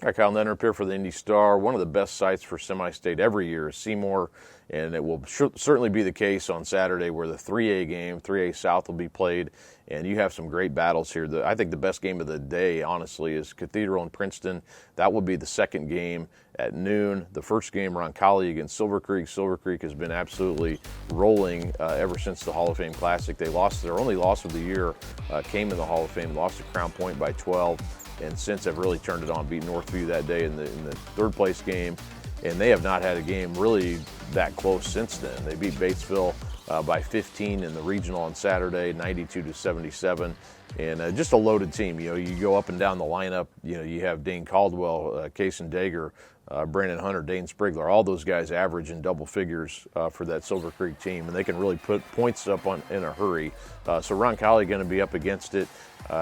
Hi, Kyle Neddenriep here for the Indy Star. One of the best sites for semi-state every year is Seymour, and it will certainly be the case on Saturday where the 3A game, 3A South, will be played, and you have some great battles here. I think the best game of the day, honestly, is Cathedral and Princeton. That will be the second game at noon. The first game, Roncalli against Silver Creek. Silver Creek has been absolutely rolling ever since the Hall of Fame Classic. They lost their only loss of the year, came in the Hall of Fame, lost to Crown Point by 12. And since have really turned it on, beat Northview that day in the third place game, and they have not had a game really that close since then. They beat Batesville by 15 in the regional on Saturday, 92-77, and just a loaded team. You know, you go up and down the lineup. You know, you have Dane Caldwell, Kaysen Dager, Brandon Hunter, Dane Sprigler. All those guys average in double figures for that Silver Creek team, and they can really put points up in a hurry. So Roncalli going to be up against it.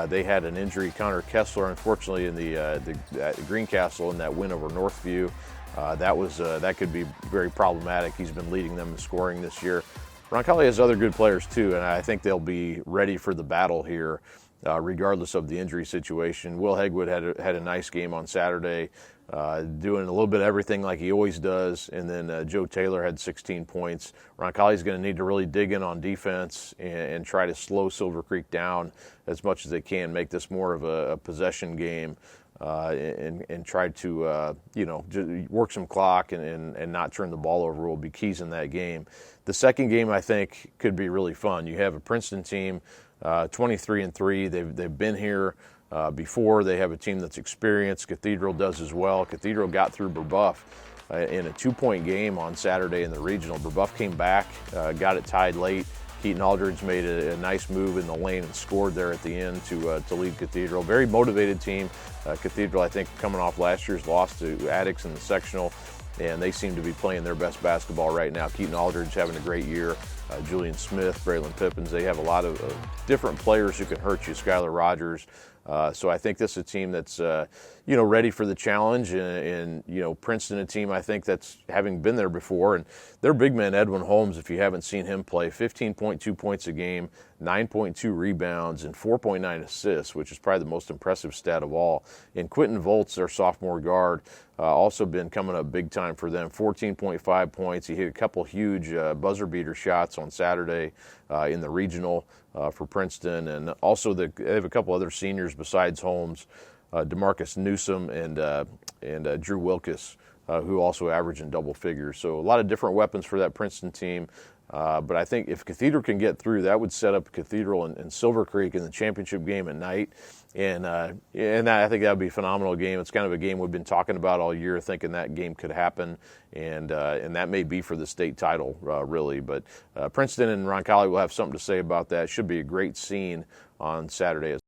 They had an injury, Connor Kessler, unfortunately, in the Greencastle in that win over Northview. That could be very problematic. He's been leading them in scoring this year. Roncalli has other good players too, and I think they'll be ready for the battle here, regardless of the injury situation. Will Hegwood had a nice game on Saturday, doing a little bit of everything like he always does, and then Joe Taylor had 16 points. Roncalli's going to need to really dig in on defense and try to slow Silver Creek down as much as they can, make this more of a possession game, and try to just work some clock and not turn the ball over will be keys in that game. The second game, I think, could be really fun. You have a Princeton team, 23-3. They've been here before. They have a team that's experienced. Cathedral does as well. Cathedral got through Brebeuf in a 2-point game on Saturday in the regional. Brebeuf came back, got it tied late. Keaton Aldridge made a nice move in the lane and scored there at the end to lead Cathedral. Very motivated team. Cathedral, I think, coming off last year's loss to Addicts in the sectional, and they seem to be playing their best basketball right now. Keaton Aldridge having a great year. Julian Smith, Braylon Pippins, they have a lot of different players who can hurt you. Skylar Rogers. So I think this is a team that's ready for the challenge, and Princeton, a team I think that's having been there before, and their big man Edwin Holmes, if you haven't seen him play, 15.2 points a game, 9.2 rebounds, and 4.9 assists, which is probably the most impressive stat of all. And Quentin Volts, their sophomore guard, also been coming up big time for them, 14.5 points. He hit a couple huge buzzer beater shots on Saturday in the regional for Princeton, and also they have a couple other seniors besides Holmes, DeMarcus Newsom and Drew Wilkes, who also average in double figures. So a lot of different weapons for that Princeton team. But I think if Cathedral can get through, that would set up Cathedral and Silver Creek in the championship game at night. And I think that would be a phenomenal game. It's kind of a game we've been talking about all year, thinking that game could happen. And that may be for the state title, really. But Princeton and Roncalli will have something to say about that. Should be a great scene on Saturday at